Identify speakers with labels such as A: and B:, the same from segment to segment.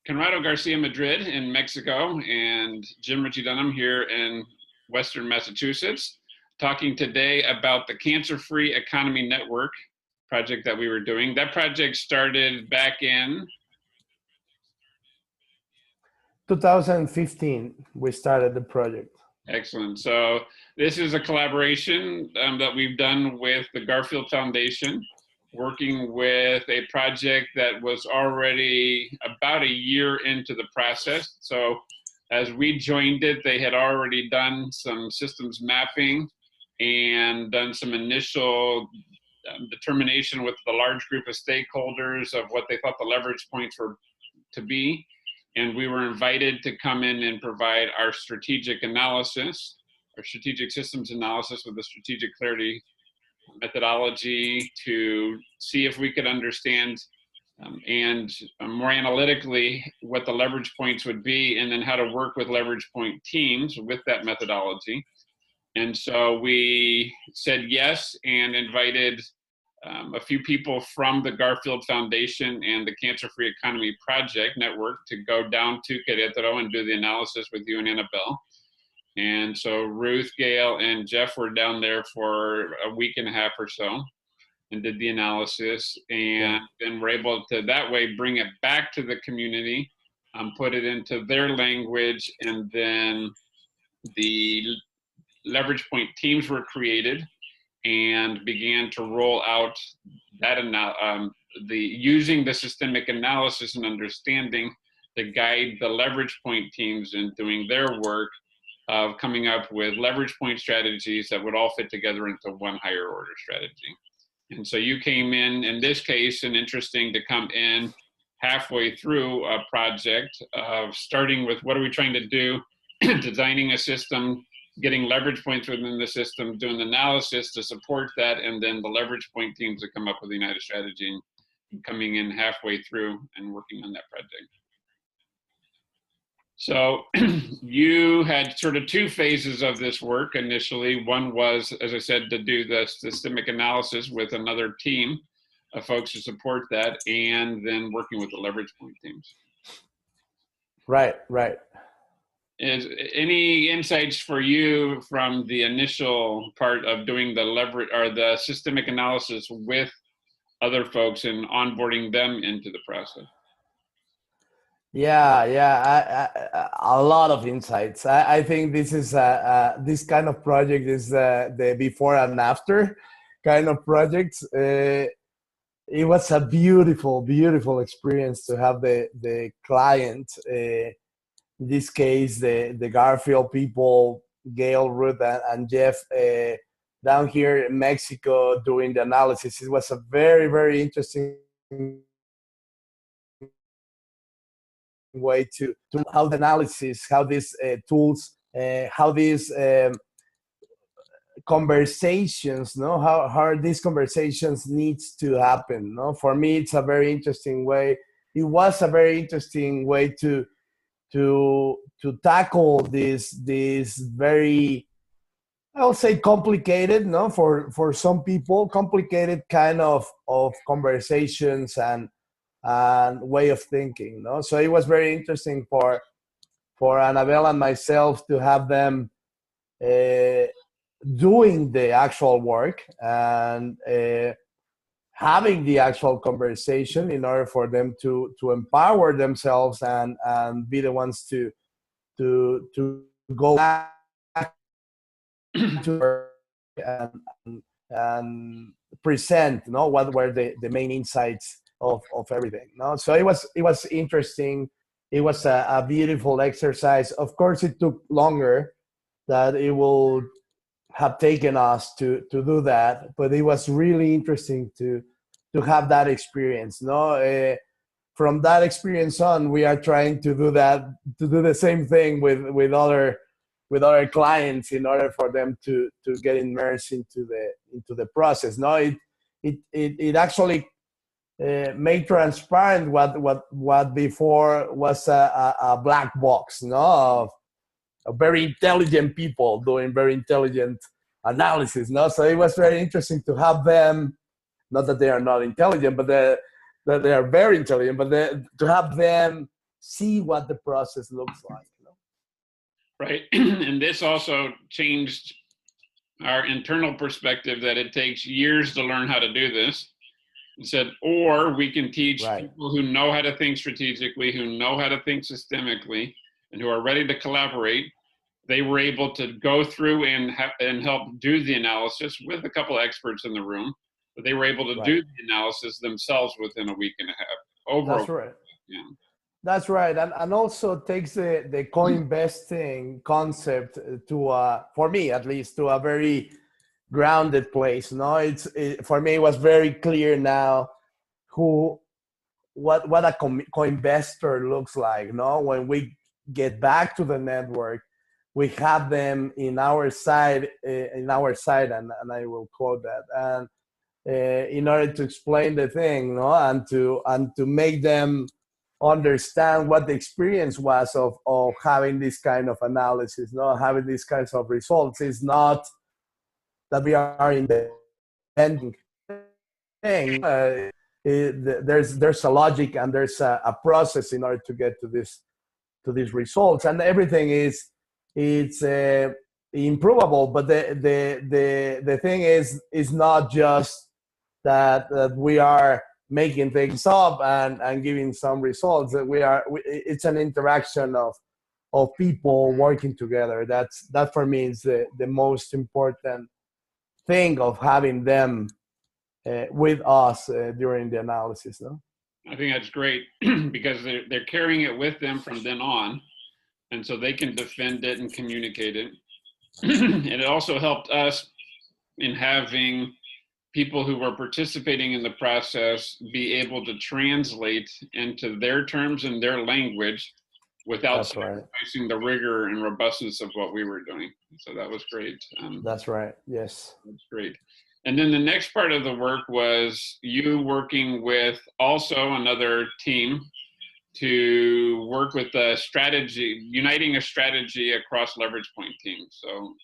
A: Conrado Garcia Madrid in Mexico and Jim Ritchie Dunham here in Western Massachusetts, talking today about the Cancer Free Economy Network project that we were doing. That project started back in
B: 2015. We started the project.
A: Excellent. So this is a collaboration that we've done with the Garfield Foundation, working with a project that was already about a year into the process. So as we joined it, they had already done some systems mapping and done some initial determination with the large group of stakeholders of what they thought the leverage points were to be. And we were invited to come in and provide our strategic analysis, our strategic systems analysis with the strategic clarity methodology to see if we could understand and more analytically what the leverage points would be, and then how to work with leverage point teams with that methodology. And so we said yes and invited a few people from the Garfield Foundation and the Cancer Free Economy Project Network to go down to Querétaro and do the analysis with you and Annabelle. And so Ruth, Gail, and Jeff were down there for a week and a half or so and did the analysis, and then we're able to that way bring it back to the community, put it into their language, and then the leverage point teams were created and began to roll out that using the systemic analysis and understanding to guide the leverage point teams in doing their work of coming up with leverage point strategies that would all fit together into one higher order strategy. And so you came in this case, and interesting to come in halfway through a project of starting with what are we trying to do, designing a system, getting leverage points within the system, doing the analysis to support that, and then the leverage point teams that come up with the United Strategy and coming in halfway through and working on that project. So you had sort of two phases of this work initially. One was, as I said, to do the systemic analysis with another team of folks to support that, and then working with the leverage point teams.
B: Right.
A: Is any insights for you from the initial part of doing the leverage or the systemic analysis with other folks and onboarding them into the process?
B: Yeah. A lot of insights. I think this is this kind of project is the before and after kind of projects. It was a beautiful experience to have the client. In this case, the Garfield people, Gail, Ruth, and Jeff, down here in Mexico doing the analysis. It was a very interesting way to how the analysis, how these tools, how these conversations, how these conversations needs to happen. For me, it's a very interesting way. It was a very interesting way to tackle this very, I'll say, complicated, for some people, complicated kind of conversations and way of thinking. So it was very interesting for Annabelle and myself to have them doing the actual work and having the actual conversation in order for them to empower themselves and be the ones to go back to and present, what were the main insights of everything. So it was interesting. It was a beautiful exercise. Of course, it took longer that it will have taken us to do that, but it was really interesting to have that experience. From that experience on, we are trying to do the same thing with other clients in order for them to get immersed into the process. It actually made transparent what before was a black box, of very intelligent people doing very intelligent analysis. So it was very interesting to have them, not that they are not intelligent, but that they are very intelligent, but to have them see what the process looks like.
A: Right. And this also changed our internal perspective that it takes years to learn how to do this. It said, or we can teach
B: Right.
A: people who know how to think strategically, who know how to think systemically, and who are ready to collaborate. They were able to go through and help do the analysis with a couple of experts in the room, but they were able to do the analysis themselves within a week and a half.
B: That's right.
A: Yeah.
B: That's right, and also takes the co-investing concept to, for me at least, to a very grounded place. No, for me it was very clear now what a co-investor looks like. No, when we get back to the network, we have them in our side, and I will quote that, and in order to explain the thing, no, and to make them understand what the experience was of having this kind of analysis, no, having these kinds of results. Is not that we are inventing thing. There's a logic and there's a process in order to get to these results, and everything it's improvable. But the thing is not just that we are making things up and giving some results. It's an interaction of people working together. That for me is the most important thing of having them with us during the analysis. No?
A: I think that's great because they're carrying it with them from then on, and so they can defend it and communicate it. And it also helped us in having people who were participating in the process be able to translate into their terms and their language without sacrificing the rigor and robustness of what we were doing. So that was great.
B: That's right. Yes.
A: That's great. And then the next part of the work was you working with also another team to work with a strategy, uniting a strategy across leverage point teams. So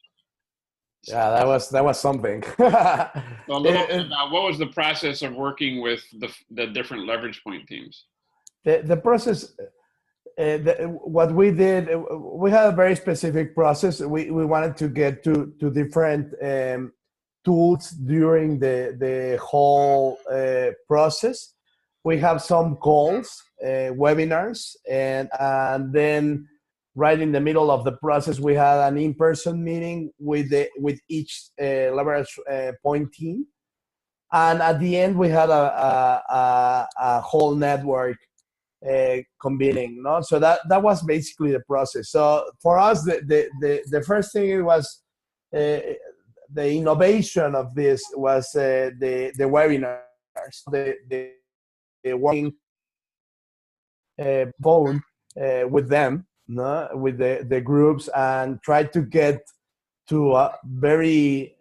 B: yeah, that was something.
A: So a little bit about what was the process of working with the different leverage point teams?
B: The process, what we did, we had a very specific process. We wanted to get to different tools during the whole process. We have some calls, webinars, and then right in the middle of the process, we had an in-person meeting with each leverage point team, and at the end, we had a whole network convening. No, so that was basically the process. So for us, the first thing was the innovation of this was the webinars, the working phone with them. No, with the groups, and try to get to a very,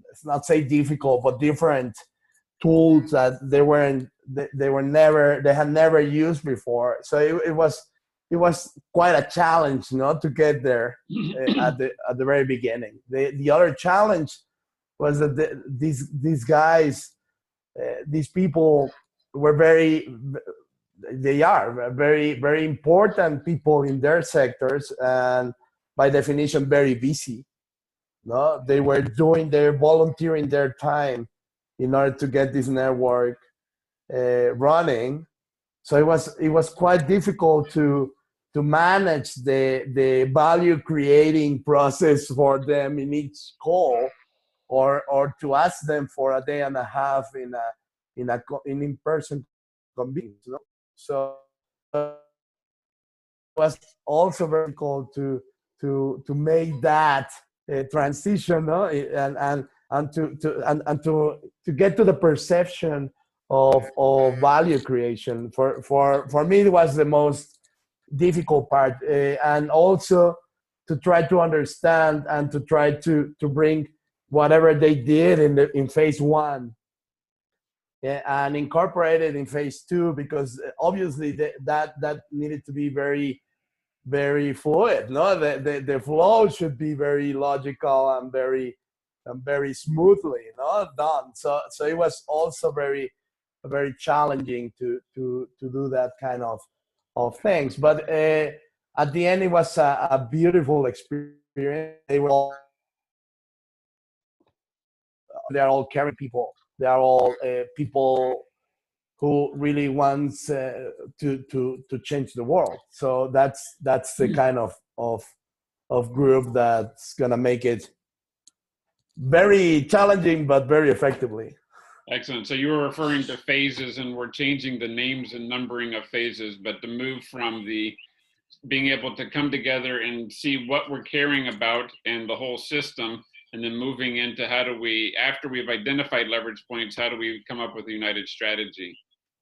B: let's not say difficult, but different tools that they had never used before. So it was quite a challenge, to get there at the very beginning. The other challenge was that these guys, these people were they are very, very important people in their sectors, and by definition, very busy. No, they were volunteering their time in order to get this network running. So it was quite difficult to manage the value creating process for them in each call, or to ask them for a day and a half in in-person convenience. No? So it was also very difficult to make that transition, no? and to get to the perception of value creation. For me, it was the most difficult part, and also to try to understand and to try to bring whatever they did in phase one, and incorporate it in phase two, because obviously that needed to be very, very fluid. No, the flow should be very logical and very smoothly, done. So it was also very, very challenging to do that kind of of things. But at the end, it was a beautiful experience. They are all caring people. They are all people who really wants to change the world. So that's the kind of group that's gonna make it very challenging, but very effectively.
A: Excellent. So you were referring to phases, and we're changing the names and numbering of phases, but to move from the being able to come together and see what we're caring about and the whole system, and then moving into how do we, after we've identified leverage points, how do we come up with a united strategy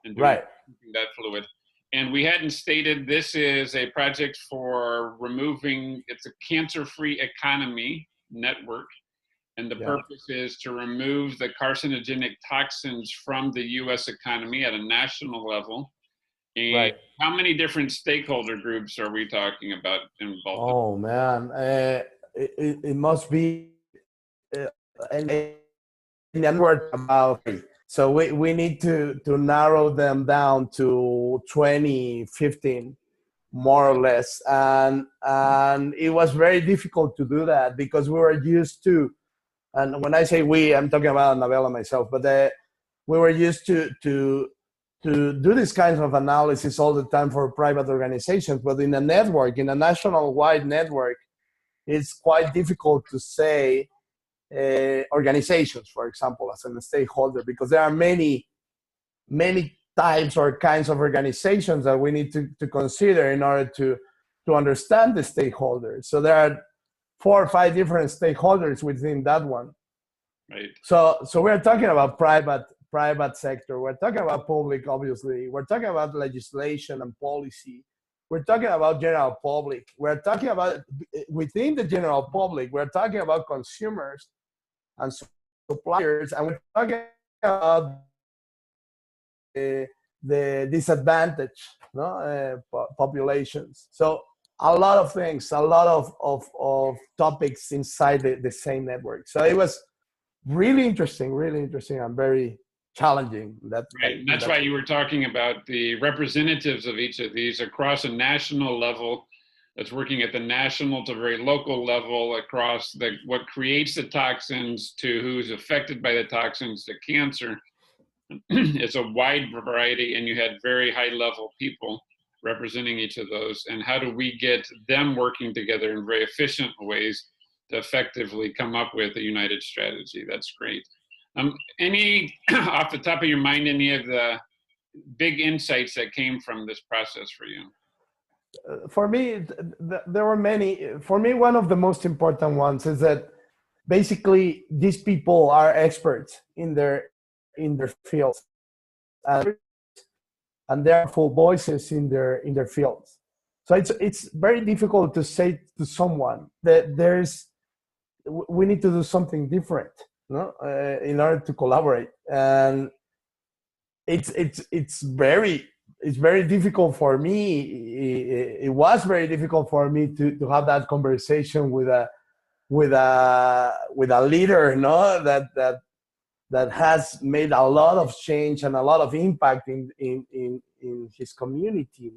A: and doing
B: Right.
A: that fluid. And we hadn't stated this is a project for removing, it's a cancer-free economy network. And the purpose is to remove the carcinogenic toxins from the US economy at a national level. And
B: Right.
A: how many different stakeholder groups are we talking about involved?
B: Oh man, it must be a network about. So we need to narrow them down to 20, 15, more or less, and it was very difficult to do that because we were used to, and when I say we, I'm talking about Anabel and myself, but we were used to do these kinds of analysis all the time for private organizations, but in a network, in a national wide network, it's quite difficult to say organizations, for example, as a stakeholder, because there are many types or kinds of organizations that we need to consider in order to understand the stakeholders. So there are 4 or 5 different stakeholders within that one.
A: Right.
B: So we're talking about private sector. We're talking about public, obviously. We're talking about legislation and policy. We're talking about general public. We're talking about within the general public. We're talking about consumers and suppliers, and we're talking about the disadvantaged populations. So a lot of things, a lot of topics inside the same network. So it was really interesting, and very challenging.
A: Right. And that's why you were talking about the representatives of each of these across a national level. That's working at the national to very local level across what creates the toxins to who's affected by the toxins to cancer. It's a wide variety, and you had very high level people representing each of those. And how do we get them working together in very efficient ways to effectively come up with a united strategy? That's great. Any, off the top of your mind, any of the big insights that came from this process for you?
B: For me, there were many. For me, one of the most important ones is that basically these people are experts in their fields, and they're full voices in their fields. So it's very difficult to say to someone that we need to do something different, in order to collaborate. And it's very difficult for me. It was very difficult for me to have that conversation with a leader, that has made a lot of change and a lot of impact in his community,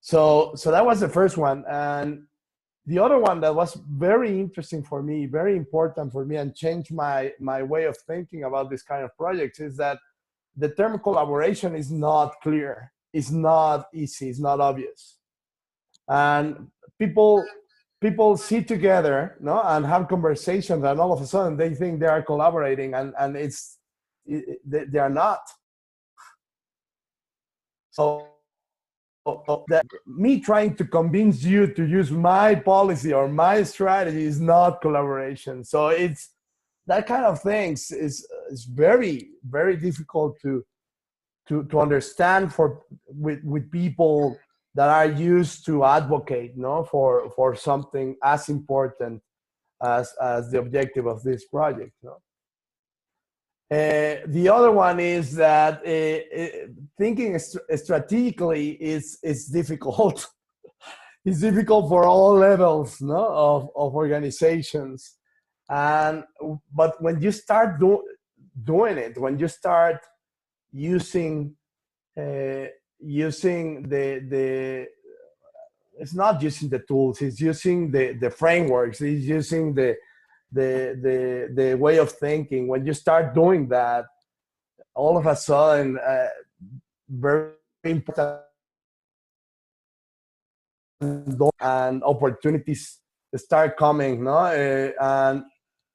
B: So that was the first one. And the other one that was very interesting for me, very important for me, and changed my way of thinking about this kind of projects is that the term collaboration is not clear. It's not easy. It's not obvious. And people sit together, and have conversations, and all of a sudden they think they are collaborating, and they are not. So me trying to convince you to use my policy or my strategy is not collaboration. So it's that kind of things is very, very difficult to understand with people that are used to advocate, for something as important as the objective of this project. The other one is that thinking strategically is difficult. It's difficult for all levels, of organizations. But when you start doing it, when you start using using the it's not using the tools, it's using the frameworks, it's using the way of thinking. When you start doing that, all of a sudden, very important and opportunities start coming, no? And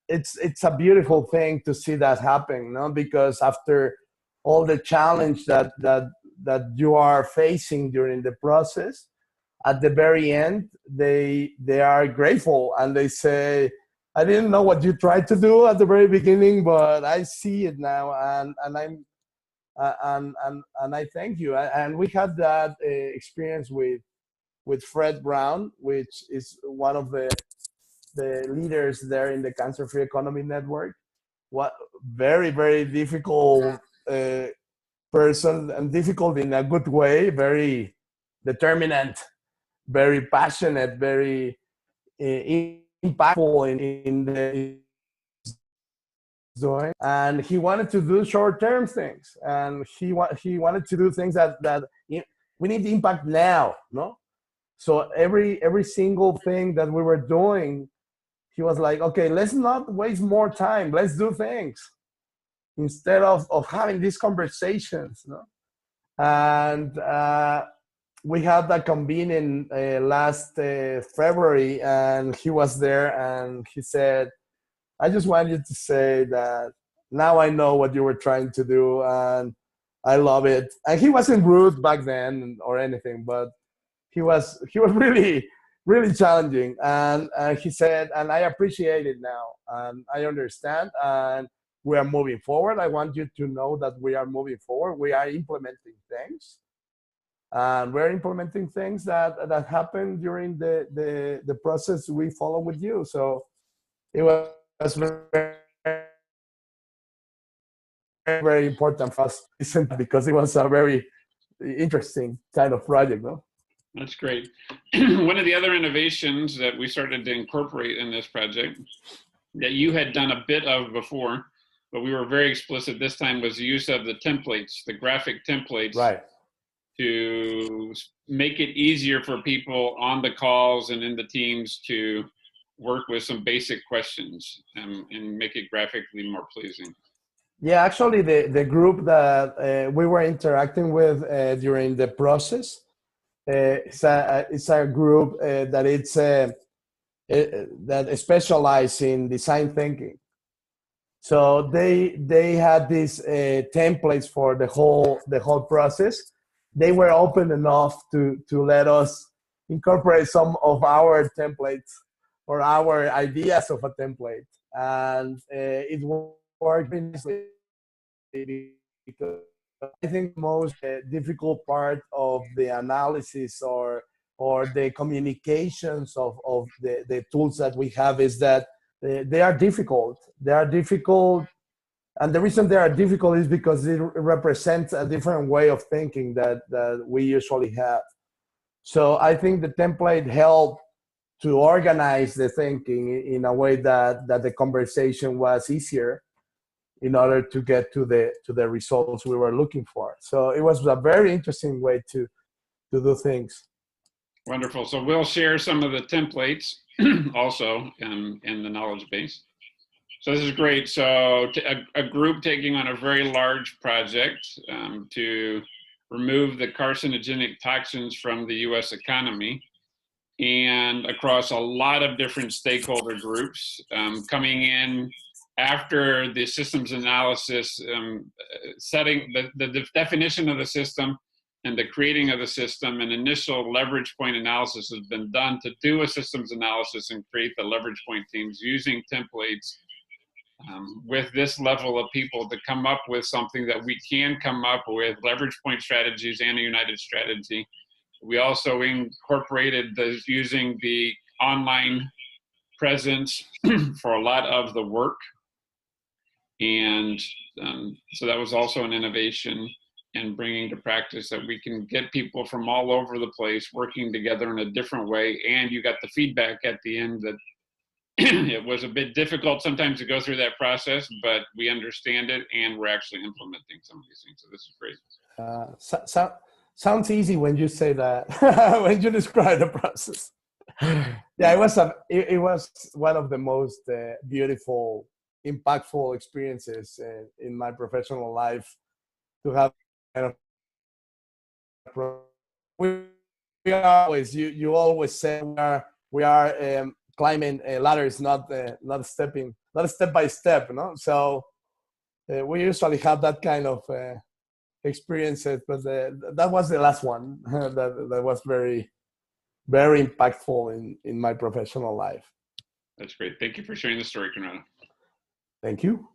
B: it's a beautiful thing to see that happen, no? Because after all the challenge that you are facing during the process, at the very end, they are grateful and they say, "I didn't know what you tried to do at the very beginning, but I see it now, and I'm and I thank you." And we had that experience with Fred Brown, which is one of the leaders there in the Cancer Free Economy Network. What very difficult person, and difficult in a good way, very determined, very passionate, very impactful in the doing, and he wanted to do short-term things, and he wanted to do things that we need impact now, no? So every single thing that we were doing, he was like, okay, let's not waste more time, let's do things instead of having these conversations, no? And we had that convening last February, and he was there, and he said, I just wanted to say that now I know what you were trying to do, and I love it. And he wasn't rude back then or anything, but he was really challenging. And he said, and I appreciate it now, and I understand, and we are moving forward. I want you to know that we are moving forward. We are implementing things. And we're implementing things that happened during the process we follow with you. So it was very important for us because it was a very interesting kind of project, no?
A: That's great. One of the other innovations that we started to incorporate in this project that you had done a bit of before, but we were very explicit this time, was the use of the templates, the graphic templates,
B: right,
A: to make it easier for people on the calls and in the teams to work with some basic questions and make it graphically more pleasing.
B: Yeah, actually, the group that we were interacting with during the process, it's a group that specializes in design thinking. So they had these templates for the whole process. They were open enough to let us incorporate some of our templates or our ideas of a template, and it worked nicely, because I think the most difficult part of the analysis or the communications of the tools that we have is that they are difficult. They are difficult, and the reason they are difficult is because it represents a different way of thinking that we usually have. So I think the template helped to organize the thinking in a way that the conversation was easier in order to get to the results we were looking for. So it was a very interesting way to do things.
A: Wonderful. So we'll share some of the templates also in the knowledge base. So this is great. So a group taking on a very large project to remove the carcinogenic toxins from the US economy, and across a lot of different stakeholder groups coming in after the systems analysis, setting the definition of the system and the creating of the system. An initial leverage point analysis has been done to do a systems analysis and create the leverage point teams using templates with this level of people to come up with something that we can come up with leverage point strategies and a united strategy. We also incorporated using the online presence for a lot of the work. And so that was also an innovation in bringing to practice that we can get people from all over the place working together in a different way. And you got the feedback at the end that it was a bit difficult sometimes to go through that process, but we understand it and we're actually implementing some of these things. So this is great.
B: Sounds easy when you say that, when you describe the process. Yeah, it was one of the most beautiful, impactful experiences in my professional life to have kind of we, we are always you always say we are climbing ladders, not stepping, not step by step, no. So we usually have that kind of experiences, but that was the last one that was very very impactful in my professional life.
A: That's great. Thank you for sharing the story, Conrado.
B: Thank you.